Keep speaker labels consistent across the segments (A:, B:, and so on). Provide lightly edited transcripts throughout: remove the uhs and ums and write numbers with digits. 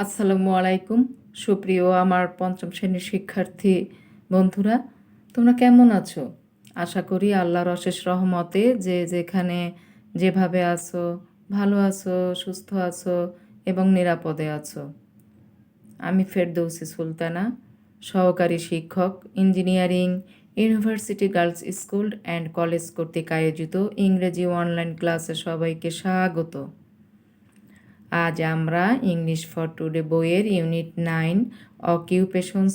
A: আসসালামু আলাইকুম। সুপ্রিয় আমার পঞ্চম শ্রেণীর শিক্ষার্থী বন্ধুরা, তোমরা কেমন আছো? আশা করি আল্লাহর অশেষ রহমতে যে যেখানে যেভাবে আছো, ভালো আছো, সুস্থ আছো এবং নিরাপদে আছো। আমি ফেরদৌসী সুলতানা, সহকারী শিক্ষক, engineering university girls school and college কর্তৃক আয়োজিত ইংরেজি অনলাইন ক্লাসে সবাইকে স্বাগত। আজ আমরা ইংলিশ ফর টুডে বইয়ের ইউনিট 9 অকিউপেশনস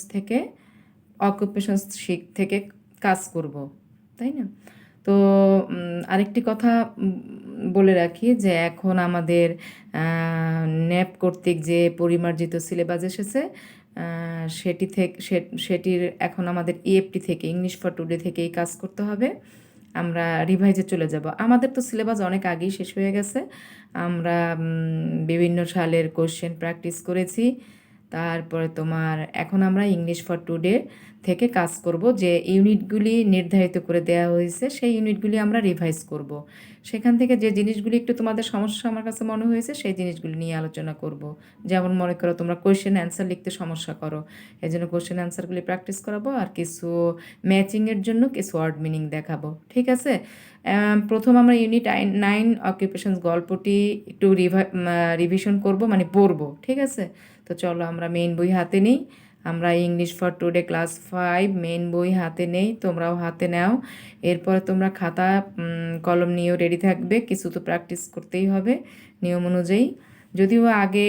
A: থেকে কাজ করব, তাই না? তো আরেকটি কথা বলে রাখি যে এখন আমাদের ন্যাপ কর্তৃক যে পরিমার্জিত সিলেবাস এসেছে সেটির এখন আমাদের ইএফটি থেকে ইংলিশ ফর টুডে থেকেই কাজ করতে হবে। আমরা রিভাইজে চলে যাব। আমাদের তো সিলেবাস অনেক আগেই শেষ হয়ে গেছে। আমরা বিভিন্ন সালের কোশ্চেন প্র্যাকটিস করেছি। তারপরে এখন আমরা ইংলিশ ফর টুডে থেকে কাজ করব। যে ইউনিটগুলি নির্ধারিত করে দেওয়া হয়েছে সেই ইউনিটগুলি আমরা রিভাইজ করব। সেখান থেকে যে জিনিসগুলি একটু তোমাদের সমস্যা আমার কাছে মনে হয়েছে সেই জিনিসগুলি নিয়ে আলোচনা করব। যেমন মনে করো তোমরা কোয়েশ্চেন অ্যান্সার লিখতে সমস্যা করো, এই জন্য কোয়েশ্চেন অ্যান্সারগুলি প্র্যাকটিস করাবো, আর কিছু ম্যাচিংয়ের জন্য কিছু ওয়ার্ড মিনিং দেখাবো। ঠিক আছে? প্রথম আমরা ইউনিট 9 অকুপেশনস গল্পটি একটু রিভিশন করব, মানে পড়বো। ঠিক আছে? তো চলো আমরা মেইন বই হাতে নিই। আমরা English for today class 5 main বই হাতে নেই, তোমরাও হাতে নাও। এরপরে তোমরা খাতা কলম নিয়েও রেডি থাকবে, কিছু তো প্র্যাকটিস করতেই হবে নিয়ম অনুযায়ী। যদিও আগে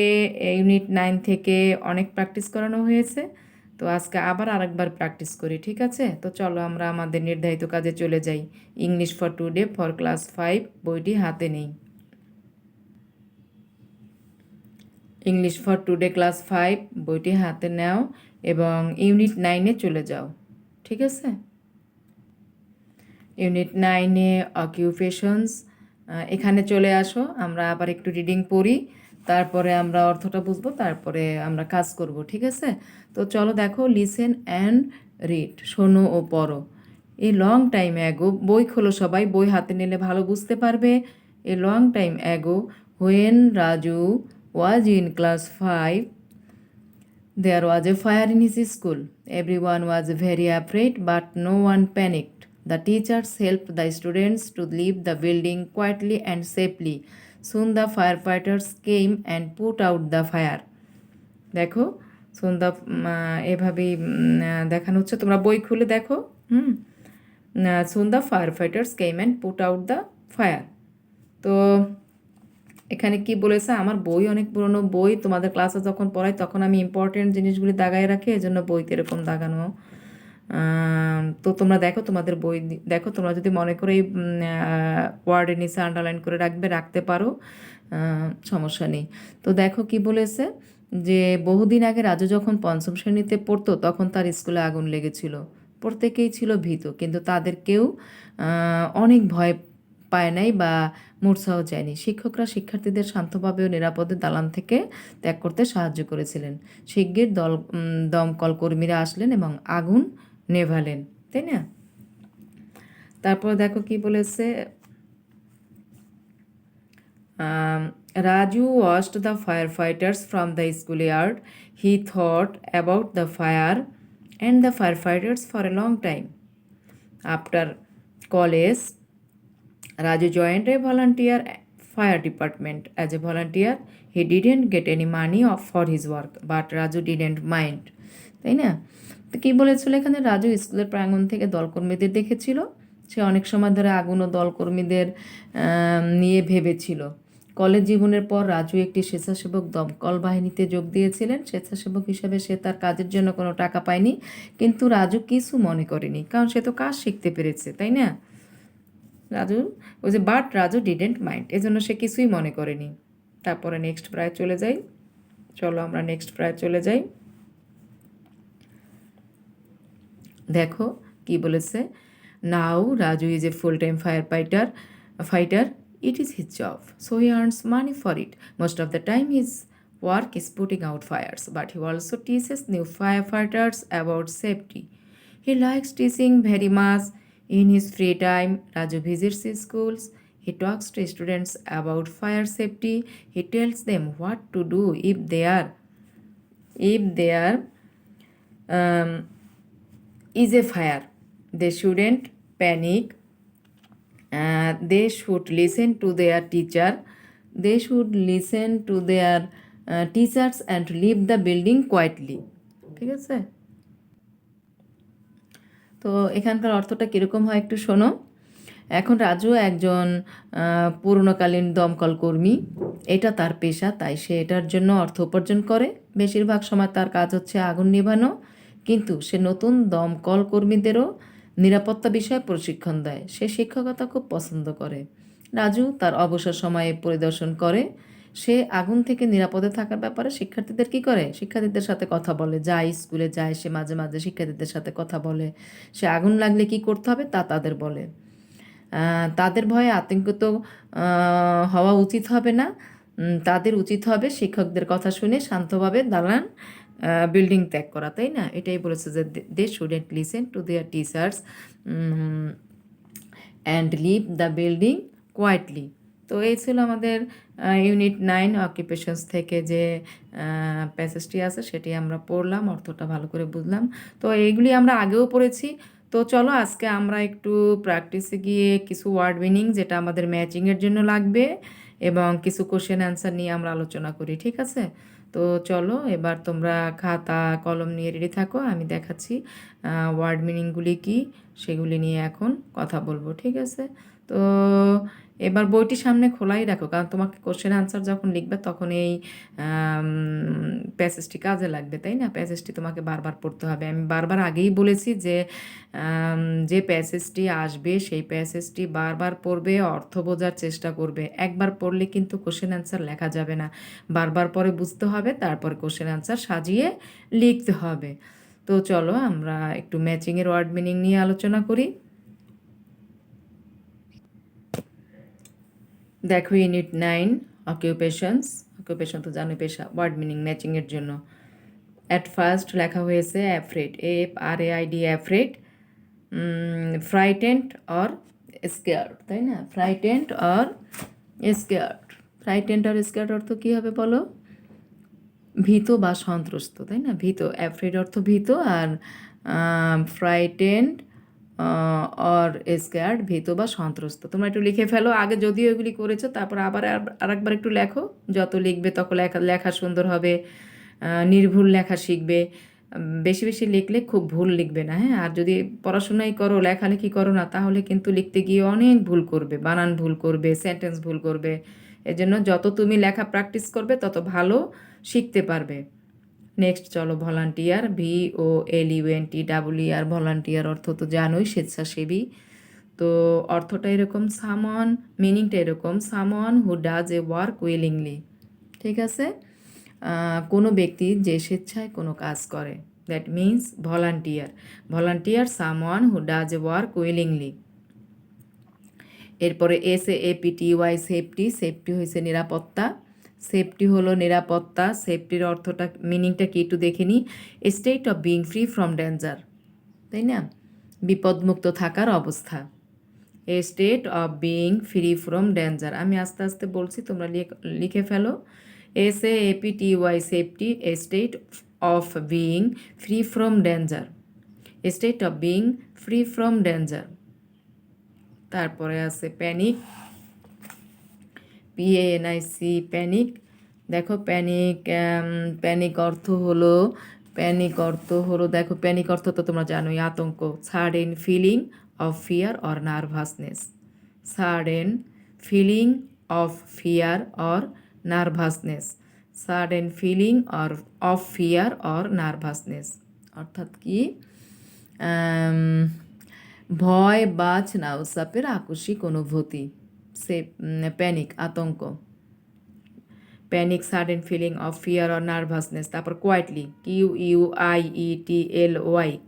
A: ইউনিট 9 থেকে অনেক প্র্যাকটিস করানো হয়েছে, তো আজকে আবার আরেকবার প্র্যাকটিস করি। ঠিক আছে? তো চলো আমরা আমাদের নির্ধারিত কাজে চলে যাই। English for today for class 5 বইটি হাতে নেই। ইংলিশ ফর টুডে ক্লাস 5 বইটি হাতে নাও এবং ইউনিট 9-এ চলে যাও। ঠিক আছে? ইউনিট 9-এ অকিউপেশনস, এখানে চলে আসো। আমরা আবার একটু রিডিং পড়ি, তারপরে আমরা অর্থটা বুঝবো, তারপরে আমরা কাজ করব। ঠিক আছে? তো চলো দেখো, লিসেন অ্যান্ড রিড, শোনো ও পড়ো। এ লং টাইম অ্যাগো, বই খোলো সবাই, বই হাতে নিলে ভালো বুঝতে পারবে। A long time ago when Raju was in class 5 there was a fire in his school. Everyone was very afraid, but no one panicked. The teachers helped the students to leave the building quietly and safely. Soon the firefighters came and put out the fire. দেখো, সন্ধ্যা এভাবেই দেখানো হচ্ছে, তোমরা বই খুলে দেখো। soon the firefighters came and put out the fire. তো এখানে কি বলেছে, আমার বই অনেক পুরনো বই, তোমাদের ক্লাসে যখন পড়াই তখন আমি ইম্পর্টেন্ট জিনিসগুলি দাগায় রাখি, এই জন্য বইতে এরকম দাগানো। তো তোমরা দেখো, তোমাদের বই দেখো, তোমরা যদি মনে করো এই ওয়ার্ডের নিচে আন্ডারলাইন করে রাখতে পারো, সমস্যা নেই। তো দেখো কি বলেছে, যে বহুদিন আগে রাজু যখন পঞ্চম শ্রেণীতে পড়তো তখন তার স্কুলে আগুন লেগেছিল। প্রত্যেকেই ছিল ভীত, কিন্তু তাদের কেউ অনেক ভয় পায় নাই বা মূর্ছাও যায়নি। শিক্ষকরা শিক্ষার্থীদের শান্তভাবে ও নিরাপদে দালান থেকে ত্যাগ করতে সাহায্য করেছিলেন। শিগগির দমকল কর্মীরা আসলেন এবং আগুন নেভালেন, তাই না? তারপর দেখো কি বলেছে, Raju watched the firefighters from the schoolyard. He thought about the fire and the firefighters for a long time. After college, Raju joined a volunteer fire department. As a volunteer, he didn't get any money for his work, but Raju didn't mind. তাই না? তো কী বলেছিল এখানে, রাজু স্কুলের প্রাঙ্গণ থেকে দলকর্মীদের দেখেছিল। সে অনেক সময় ধরে আগুন ও দলকর্মীদের নিয়ে ভেবেছিল। কলেজ জীবনের পর রাজু একটি স্বেচ্ছাসেবক দমকল বাহিনীতে যোগ দিয়েছিলেন। স্বেচ্ছাসেবক হিসেবে সে তার কাজের জন্য কোনো টাকা পায়নি, কিন্তু রাজু কিছু মনে করেনি, কারণ সে তো কাজ শিখতে পেরেছে, তাই না? রাজু ডিডেন্ট মাইন্ড, এজন্য সে কিছুই মনে করেনি। তারপরে নেক্সট প্রায় চলে যাই, চলো আমরা নেক্সট প্রায় চলে যাই। দেখো কি বলেছে, now Raju is a full time fighter. It is his job, so he earns money for it. Most of the time his work is putting out fires, but he also teaches new firefighters about safety. He likes teaching very much. In his free time, Raju visits his schools. He talks to students about fire safety. He tells them what to do if they are if there is a fire, they shouldn't panic. They should listen to their teacher. They should listen to their teachers and leave the building quietly. ঠিক আছে? তো এখানকার অর্থটা কীরকম হয় একটু শোনো। এখন রাজু একজন পুরনোকালীন দমকল কর্মী, এটা তার পেশা, তাই সে এটার জন্য অর্থ উপার্জন করে। বেশিরভাগ সময় তার কাজ হচ্ছে আগুন নেভানো, কিন্তু সে নতুন দমকল কর্মীদেরও নিরাপত্তা বিষয়ে প্রশিক্ষণ দেয়। সে শিক্ষকতা খুব পছন্দ করে। রাজু তার অবসর সময়ে পরিদর্শন করে। সে আগুন থেকে নিরাপদে থাকার ব্যাপারে শিক্ষার্থীদের কী করে, শিক্ষার্থীদের সাথে কথা বলে, যায় স্কুলে যায়, সে মাঝে মাঝে শিক্ষার্থীদের সাথে কথা বলে। সে আগুন লাগলে কী করতে হবে তা তাদের বলে। তাদের ভয়ে আতঙ্কিত হওয়া উচিত হবে না। তাদের উচিত হবে শিক্ষকদের কথা শুনে শান্তভাবে দালান বিল্ডিং ত্যাগ করা, তাই না? এটাই বলেছে যে they shouldn't listen to their teachers and leave the building quietly. তো এই ছিল আমাদের ইউনিট 9 অকুপেশনস থেকে যে প্যাসেজটি আছে সেটি আমরা পড়লাম, অর্থটা ভালো করে বুঝলাম। তো এইগুলি আমরা আগেও পড়েছি। তো চলো আজকে আমরা একটু প্র্যাকটিসে গিয়ে কিছু ওয়ার্ড মিনিং যেটা আমাদের ম্যাচিংয়ের জন্য লাগবে এবং কিছু কোশ্চেন অ্যান্সার নিয়ে আমরা আলোচনা করি, ঠিক আছে? তো চলো এবার তোমরা খাতা কলম নিয়ে রেডি থাকো, আমি দেখাচ্ছি ওয়ার্ড মিনিংগুলি কী সেগুলি নিয়ে এখন কথা বলবো, ঠিক আছে? তো এবার বইটি সামনে খোলাই রাখো, কারণ তোমাকে কোশ্চেন আনসার যখন লিখবে তখন এই প্যাসেজটি কাজে লাগবে, তাই না? প্যাসেজটি তোমাকে বারবার পড়তে হবে। আমি বারবার আগেই বলেছি যে যে প্যাসেজটি আসবে সেই প্যাসেজটি বারবার পড়বে, অর্থ বোঝার চেষ্টা করবে। একবার পড়লে কিন্তু কোশ্চেন আনসার লেখা যাবে না, বারবার পরে বুঝতে হবে, তারপর কোশ্চেন আনসার সাজিয়ে লিখতে হবে। তো চলো আমরা একটু ম্যাচিংয়ের ওয়ার্ড মিনিং নিয়ে আলোচনা করি। দেখো ইউনিট 9 অকুপেশনস, অকুপেশন তো জানো পেশা, ওয়ার্ড মিনিং ম্যাচিংয়ের জন্য। অ্যাট ফার্স্ট লেখা হয়েছে afraid, AFRAID, afraid, frightened or scared, তাই না? Frightened or scared, frightened or scared অর্থ কী হবে বলো? ভীত বা সন্ত্রস্ত, তাই না? ভীত, অ্যাফ্রেড অর্থ ভীত, আর ফ্রাইটেন্ড অর স্কেয়ার্ড ভীত বা সন্ত্রস্ত। তোমরা একটু লিখে ফেলো, আগে যদিও এগুলি করেছো, তারপর আবার আরেকবার একটু লেখো। যত লিখবে তত লেখা সুন্দর হবে, নির্ভুল লেখা শিখবে। বেশি বেশি লিখলে খুব ভুল লিখবে না, হ্যাঁ? আর যদি পড়াশোনাই করো লেখালেখি করো না, তাহলে কিন্তু লিখতে গিয়ে অনেক ভুল করবে, বানান ভুল করবে, সেন্টেন্স ভুল করবে। এজন্য যত তুমি লেখা প্র্যাকটিস করবে তত ভালো শিখতে পারবে। নেক্সট চলো ভলান্টিয়ার, VOLUNTWR, ভলান্টিয়ার অর্থ তো জানোই, স্বেচ্ছাসেবী। তো অর্থটা এরকম, সামওয়ান, মিনিংটা এরকম, someone who does a work willingly, ঠিক আছে? কোনো ব্যক্তি যে স্বেচ্ছায় কোনো কাজ করে, that means volunteer. Volunteer someone who does a work willingly. এরপরে SAFETY, সেফটি, সেফটি হয়েছে নিরাপত্তা। সেফটি হলো নিরাপত্তা। সেফটির অর্থটা মিনিংটা কি একটু দেখে নিই। State of being free from danger, তাই না? বিপদমুক্ত থাকার অবস্থা। A state of being free from danger, আমি আস্তে আস্তে বলছি, তোমরা লিখে ফেলো। SAFETY, safety, a state of being free from danger, state of being free from danger. তারপরে আছে প্যানিক, PANIC, প্যানিক। দেখো প্যানিক, প্যানিক অর্থ হলো, প্যানিক অর্থ হলো, দেখো প্যানিক অর্থ তো তোমরা জানোই, আতঙ্ক। Sudden feeling of fear or nervousness, sudden feeling of fear or nervousness, sudden feeling of fear or nervousness অর্থাৎ কি? ভয় বা স্নায়ুচাপের আকস্মিক অনুভূতি, সে প্যানিক, আতঙ্ক। Panic, sudden feeling of fear or nervousness. তারপর quietly, QUIETLY,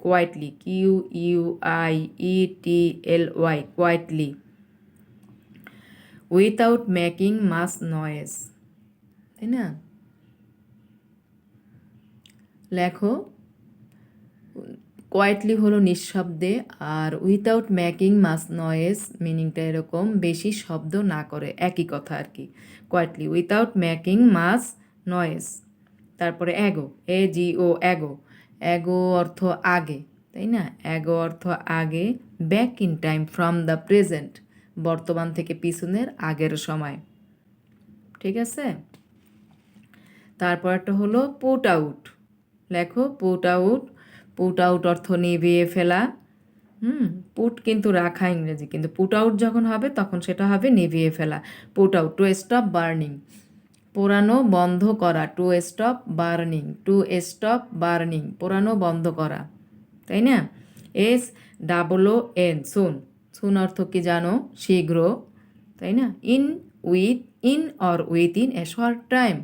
A: quietly, QUIETLY, quietly. Without making much noise, তাই না? লেখো, কোয়াইটলি হলো নিঃশব্দে, আর উইথাউট মেকিং মাস নয়েজ মিনিংটা এরকম, বেশি শব্দ না করে, একই কথা আর কি। Quietly, without making much noise. তারপরে অ্যাগো, AGO, অ্যাগো। অ্যাগো অর্থ আগে, তাই না? অ্যাগো অর্থ আগে, back in time, from the present, বর্তমান থেকে পিছনের আগের সময়। ঠিক আছে? তারপরটা হলো পুট আউট। লেখো পুট আউট। পুট আউট অর্থ নিভিয়ে ফেলা। পুট কিন্তু রাখা ইংরেজি, কিন্তু পুট আউট যখন হবে তখন সেটা হবে নিভিয়ে ফেলা। Put out, to stop burning, পোড়ানো বন্ধ করা। To stop burning, to stop burning, পোড়ানো বন্ধ করা, তাই না? SOON, সুন। সুন অর্থ কি জানো? শীঘ্র, তাই না? In or within a short time,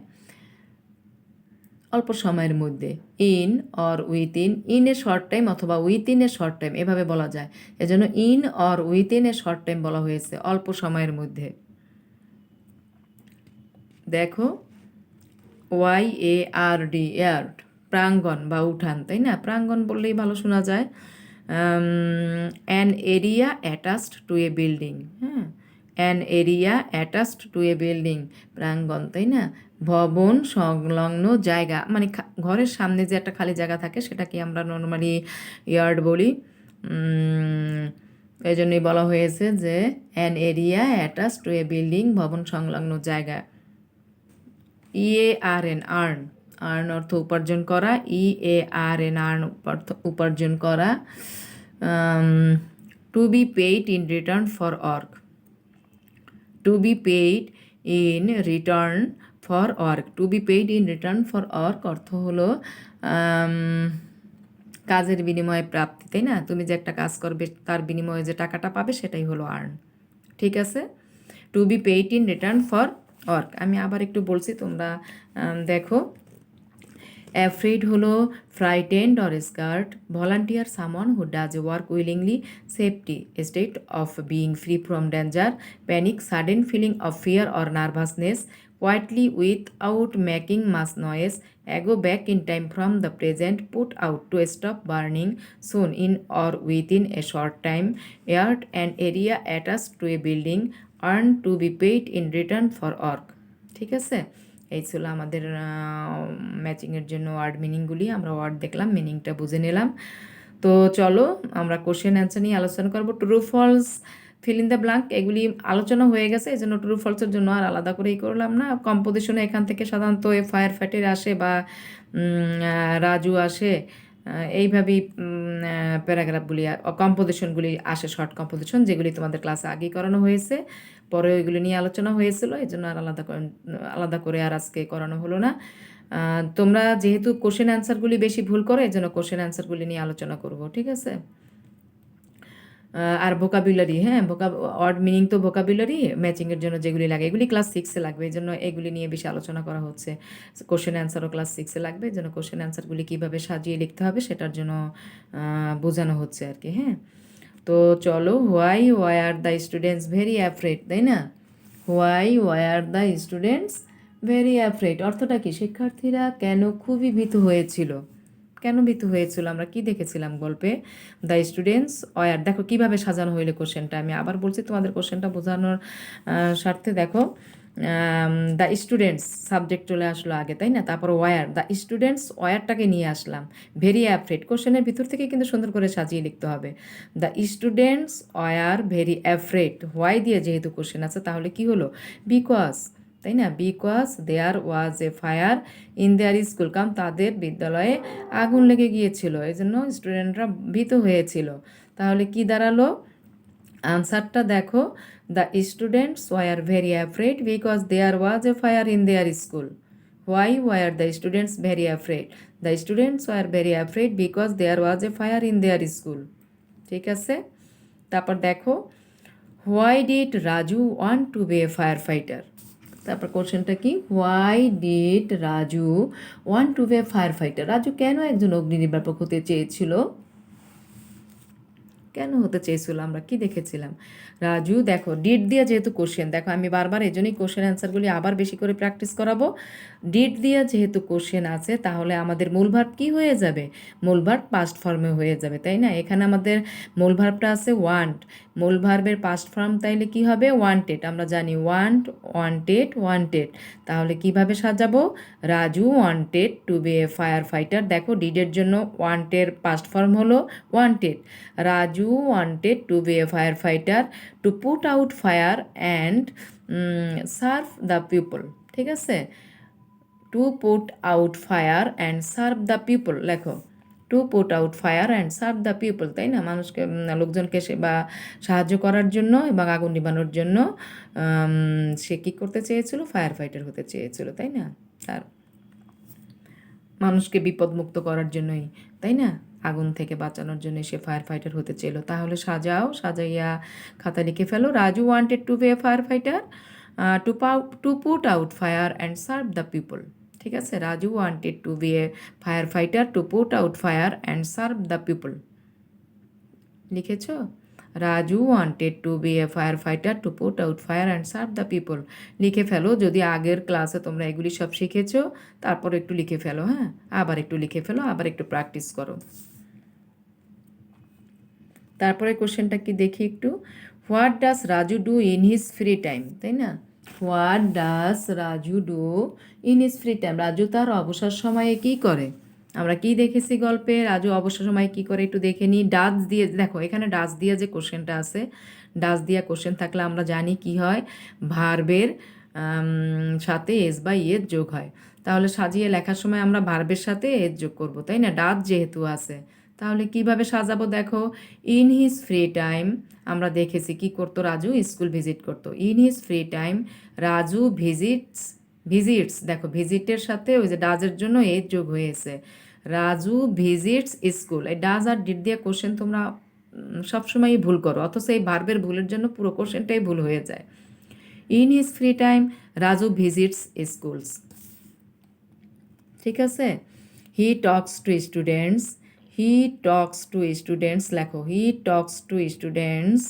A: অল্প সময়ের মধ্যে। In or within, in a short time অথবা উইথিন এ শর্ট টাইম, এভাবে বলা যায়। এজন্য in or within a short time বলা হয়েছে, অল্প সময়ের মধ্যে। দেখো YARD, ইয়ার্ড, প্রাঙ্গণ বা উঠান, তাই না? প্রাঙ্গণ বললেই ভালো শোনা যায়। An area attached to a building, হ্যাঁ, an area attached to a building, প্রাঙ্গণ, তাই না? ভবন সংলগ্ন জায়গা, মানে ঘরের সামনে যে একটা খালি জায়গা থাকে সেটাকে আমরা নর্মালি ইয়ার্ড বলি। এই জন্যই বলা হয়েছে যে an area attached to a building, ভবন সংলগ্ন জায়গা। EARN, আর্ন, আর্ন অর্থ উপার্জন করা। EARN, আর্ন অর্থ উপার্জন করা। To be paid in return for work, to be paid in return for work, to be paid in return for work অর্থ হলো কাজের বিনিময়ে প্রাপ্তি, তাই না? তুমি যে একটা কাজ করবে তার বিনিময়ে যে টাকাটা পাবে সেটাই হলো আর্ন। ঠিক আছে? To be paid in return for work. আমি আবার একটু বলছি, তোমরা দেখো। অ্যাফ্রেড হলো frightened or scared, volunteer someone who does work willingly, safety state of being free from danger, panic sudden feeling of fear or nervousness, quietly without making much noise, go back in time from the present, put out, to stop burning, soon, in or within a short time, yard, an area attached to a building, earn, to be paid in return for work। ঠিক আছে? এই ছিল আমাদের ম্যাচিংয়ের জন্য word মিনিংগুলি। আমরা word দেখলাম, মিনিংটা বুঝে নিলাম। তো চলো আমরা কোশ্চেন অ্যান্সার নিয়ে আলোচনা করবো। True false, fill in the blank, এগুলি আলোচনা হয়ে গেছে, এই জন্য ট্রু ফলসের জন্য আর আলাদা করেই করলাম না। কম্পোজিশনে এখান থেকে সাধারণত ফায়ার ফাইটার আসে বা রাজু আসে, এইভাবেই প্যারাগ্রাফগুলি কম্পোজিশনগুলি আসে, শর্ট কম্পোজিশন, যেগুলি তোমাদের ক্লাসে আগেই করানো হয়েছে, পরে ওইগুলি নিয়ে আলোচনা হয়েছিল, এই জন্য আর আলাদা করে আর আজকে করানো হলো না। তোমরা যেহেতু কোশ্চেন অ্যান্সারগুলি বেশি ভুল করো, এই জন্য কোশ্চেন অ্যান্সারগুলি নিয়ে আলোচনা করব। ঠিক আছে? আর ভোকাবুলারি, হ্যাঁ, ওয়ার্ড মিনিং তো ভোকাবুলারি ম্যাচিংয়ের জন্য যেগুলি লাগে এগুলি ক্লাস 6-এ লাগবে, এই জন্য এগুলি নিয়ে বেশি আলোচনা করা হচ্ছে। কোশ্চেন অ্যান্সারও ক্লাস 6-এ লাগবে, এই জন্য কোশ্চেন অ্যান্সারগুলি কীভাবে সাজিয়ে লিখতে হবে সেটার জন্য বোঝানো হচ্ছে আর কি। হ্যাঁ, তো চলো। Why are the students very afraid, তাই না? Why are the students very afraid অর্থটা কি? শিক্ষার্থীরা কেন খুবই ভীতু হয়েছিল। কেন ভীতু হয়েছিল? আমরা কি দেখেছিলাম গল্পে? দ্য স্টুডেন্টস ওয়ার, দেখো কিভাবে সাজানো হইলে কোশ্চেনটা, আমি আবার বলছি তোমাদের কোশ্চেনটা বোঝানোর স্বার্থে। দেখো, দ্য স্টুডেন্টস সাবজেক্ট চলে আসলো আগে, তাই না? তারপর ওয়ার, দ্য স্টুডেন্টস ওয়ারটাকে নিয়ে আসলাম। ভেরি অ্যাফ্রেড, কোশ্চেনের ভিতর থেকে কিন্তু সুন্দর করে সাজিয়ে লিখতে হবে। The students were very afraid, why দিয়ে যেহেতু কোশ্চেন আছে তাহলে কি হলো? বিকজ, তাই না? Because there was a fire in their school, কারণ তাদের বিদ্যালয়ে আগুন লেগে গিয়েছিল, এই জন্য স্টুডেন্টরা ভীত হয়েছিল। তাহলে কি দাঁড়ালো আনসারটা? দেখো, the students were very afraid because there was a fire in their school. Why were the students very afraid? The students were very afraid because there was a fire in their school. ঠিক আছে? তারপর দেখো, why did Raju want to be a fire fighter? তারপর কোশ্চেনটা কি? Why did Raju want to be a fire fighter? Raju কেন একজন অগ্নি নির্বাপক হতে চেয়েছিল? কেন হতে চেয়েছিল, আমরা কি দেখেছিলাম? রাজু দেখো ডিড দিয়ে যেহেতু কোশ্চেন, দেখো আমি বারবার এই জন্যই কোশ্চেন অ্যান্সারগুলি আবার বেশি করে প্র্যাকটিস করাবো। ডিড দিয়ে যেহেতু কোশ্চেন আছে তাহলে আমাদের মূল ভার্ব কী হয়ে যাবে? মূল ভার্ব পাস্ট ফর্মে হয়ে যাবে, তাই না? এখানে আমাদের মূল ভার্বটা আছে ওয়ান্ট, মূল ভার্বের পাস্ট ফর্ম তাইলে কি হবে? ওয়ান্টেড। আমরা জানি ওয়ান্ট, ওয়ান্টেড, ওয়ান্টেড। তাহলে কিভাবে সাজাবো? Raju wanted to be a fire fighter. দেখো ডিডের জন্য ওয়ান্টের পাস্ট ফর্ম হলো wanted. Raju wanted to be a fire fighter to put out fire and serve the people. ঠিক আছে, to put out fire and serve the people লেখো, to put out fire and serve the people, তাই না? মানুষকে লোকজনকে সে বা সাহায্য করার জন্য এবং আগুন নিবানোর জন্য সে কী করতে চেয়েছিল? ফায়ার ফাইটার হতে চেয়েছিল, তাই না? আর মানুষকে বিপদমুক্ত করার জন্যই, তাই না? আগুন থেকে বাঁচানোর জন্য সে ফায়ার ফাইটার হতে চেয়েছিল। তাহলে সাজাও, সাজাইয়া খাতা লিখে ফেলো। Raju wanted to be a fire fighter to put out fire and serve the people. ঠিক আছে, Raju wanted to be a fire fighter to put out fire and serve the people. লিখেছ? Raju wanted to be a fire fighter to put out fire and serve the people. লিখে ফেলো, যদি আগের ক্লাসে তোমরা এগুলি সব শিখেছো তারপর একটু লিখে ফেলো। হ্যাঁ, আবার একটু লিখে ফেলো, আবার একটু প্র্যাকটিস করো। তারপরে কোশ্চেনটা কি দেখি একটু। What does Raju do in his free time, তাই না? What does Raju do in his free time. Raju তার অবসর সময়ে কী করে? আমরা কি দেখেছি গল্পে? রাজু অবসর সময় কী করে একটু দেখে নিই। ডাজ দিয়ে, দেখো এখানে ডাজ দিয়ে যে কোশ্চেনটা আছে, ডাজ দিয়া কোশ্চেন থাকলে আমরা জানি কি হয়, ভার্বের সাথে এস বা ইয়ের যোগ হয়। তাহলে সাজিয়ে লেখার সময় আমরা ভার্বের সাথে এস যোগ করব, তাই না? ডাজ যেহেতু আছে, তাহলে কিভাবে সাজাবো? দেখো ইন হিজ ফ্রি টাইম, আমরা দেখেছি কি করতো রাজু? স্কুল ভিজিট করতো। In his free time Raju visits, দেখো ভিজিটের সাথে ওই যে ডাজের জন্য এর যোগ হয়েছে। Raju visits school. এই ডাজ আর ডিড দিয়ে কোশ্চেন তোমরা সবসময়ই ভুল করো, অথচ এই ভার্বের ভুলের জন্য পুরো কোশ্চেনটাই ভুল হয়ে যায়। In his free time Raju visits schools. ঠিক আছে, he talks to students, he talks to students লেখো, he talks to students,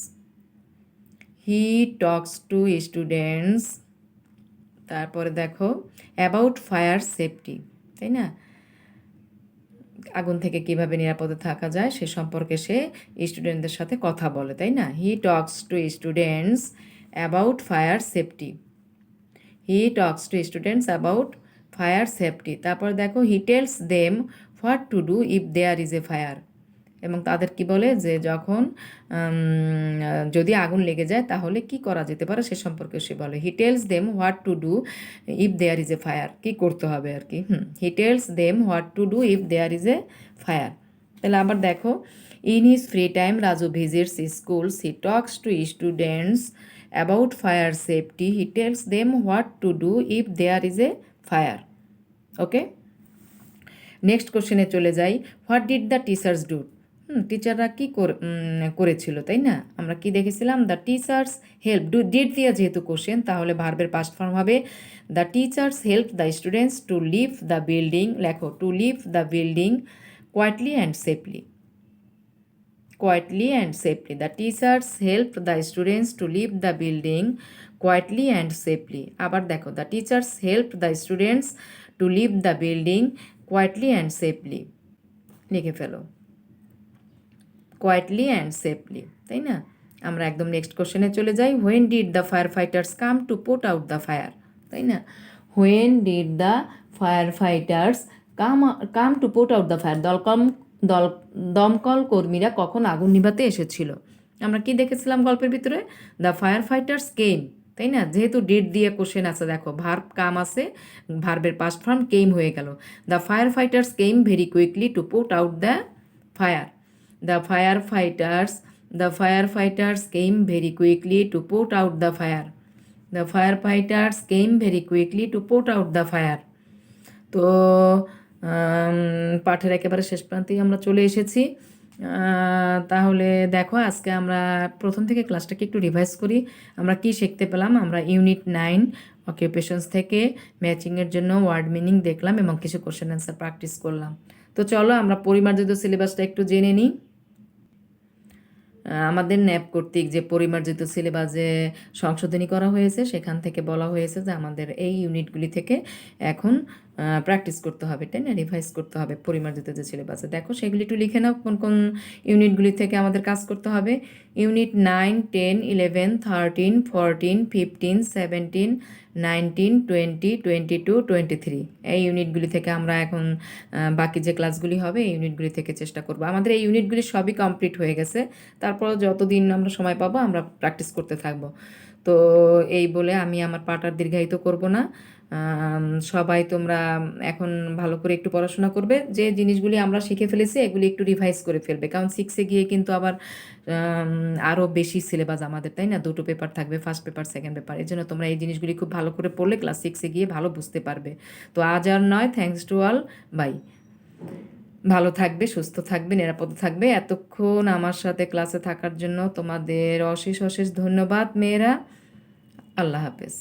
A: he talks to students. তারপরে দেখো অ্যাবাউট ফায়ার সেফটি, তাই না? আগুন থেকে কিভাবে নিরাপদে থাকা যায় সে সম্পর্কে সে স্টুডেন্টদের সাথে কথা বলে, তাই না? He talks to students about fire safety, he talks to students about fire safety. তারপর দেখো he tells them what to do if there is a fire, এবং তাদের কি বলে যে যখন যদি আগুন লেগে যায় তাহলে কি করা যেতে পারে সে সম্পর্কে সে বলে। He tells them what to do if there is a fire, কী করতে হবে আর কি। He tells them what to do if there is a fire. তাহলে আবার দেখো in his free time Raju visits schools, he talks to students about fire safety, he tells them what to do if there is a fire. Okay, next কোশ্চেনে চলে যাই। What did the teachers do? টিচাররা কী করেছিল, তাই না? আমরা কি দেখেছিলাম? দ্য টিচার্স হেল্প, ডিড দিয়ে যেহেতু কোশ্চেন তাহলে ভার্বের পাস্ট ফর্ম হবে the teachers help the students to leave the building. লেখো to leave the building quietly and safely, quietly and safely. The teachers help the students to leave the building quietly and safely. আবার দেখো the teachers help the students to leave the building quietly and safely. লিখে ফেলো, quietly and safely, তাই না? আমরা একদম next কোশ্চেনে চলে যাই। When did the fire fighters come to put out the fire, তাই না? When did the fire fighters come to put out the fire, দমকল কর্মীরা কখন আগুন নিভাতে এসেছিল? আমরা কি দেখেছিলাম গল্পের ভিতরে? দ্য ফায়ার ফাইটার্স কেম, তাই না? যেহেতু ডিড দিয়ে কোশ্চেন আছে, দেখো ভার্ব কাম আছে, ভার্বের পাস্ট ফর্ম কেম হয়ে গেল। The fire fighters came very quickly to put out the fire. The firefighters came very quickly to put out the fire. The firefighters came very quickly to put out the fire. তো পাঠের একেবারে শেষ প্রান্তেই আমরা চলে এসেছি। তাহলে দেখো আজকে আমরা প্রথম থেকে ক্লাসটাকে একটু রিভাইজ করি। আমরা কি শিখতে পেলাম? আমরা ইউনিট 9 অকুপেশনস থেকে ম্যাচিংয়ের জন্য ওয়ার্ড মিনিং দেখলাম এবং কিছু কোশ্চেন অ্যান্সার প্র্যাকটিস করলাম। তো চলো আমরা পরিমার্জিত সিলেবাসটা একটু জেনে নিই। আমাদের ন্যাপ কর্তৃক যে পরিমার্জিত সিলেবাসে সংশোধনী করা হয়েছে সেখান থেকে বলা হয়েছে যে আমাদের এই ইউনিটগুলি থেকে এখন প্র্যাকটিস করতে হবে, তাই না, রিভাইজ করতে হবে পরিমার্জিত যে সিলেবাসে। দেখো সেগুলি একটু লিখে নাও কোন কোন ইউনিটগুলি থেকে আমাদের কাজ করতে হবে। ইউনিট 9, 10, 11, 13, 14, 15, 17, 19, 20, 22, 23 এই ইউনিটগুলি থেকে আমরা এখন বাকি যে ক্লাসগুলি হবে এই ইউনিটগুলি থেকে চেষ্টা করব। আমাদের এই ইউনিটগুলি সবই কমপ্লিট হয়ে গেছে, তারপর যতদিন আমরা সময় পাবো আমরা প্র্যাকটিস করতে থাকবো। তো এই বলে আমি আমার পাঠ আর দীর্ঘায়িত করব না। সবাই তোমরা এখন ভালো করে একটু পড়াশোনা করবে, যে জিনিসগুলি আমরা শিখে ফেলেছি এগুলি একটু রিভাইজ করে ফেলবে, কারণ 6-এ গিয়ে কিন্তু আবার আরও বেশি সিলেবাস আমাদের, তাই না, 2টো পেপার থাকবে, ফার্স্ট পেপার সেকেন্ড পেপার। এই জন্য তোমরা এই জিনিসগুলি খুব ভালো করে পড়লে ক্লাস 6-এ গিয়ে ভালো বুঝতে পারবে। তো আজ আর নয়, থ্যাঙ্কস টু অল, বাই। ভালো থাকবে, সুস্থ থাকবে, নিরাপদ থাকবে। এতক্ষণ আমার সাথে ক্লাসে থাকার জন্য তোমাদের অশেষ অশেষ ধন্যবাদ মেয়েরা। আল্লাহ হাফেজ।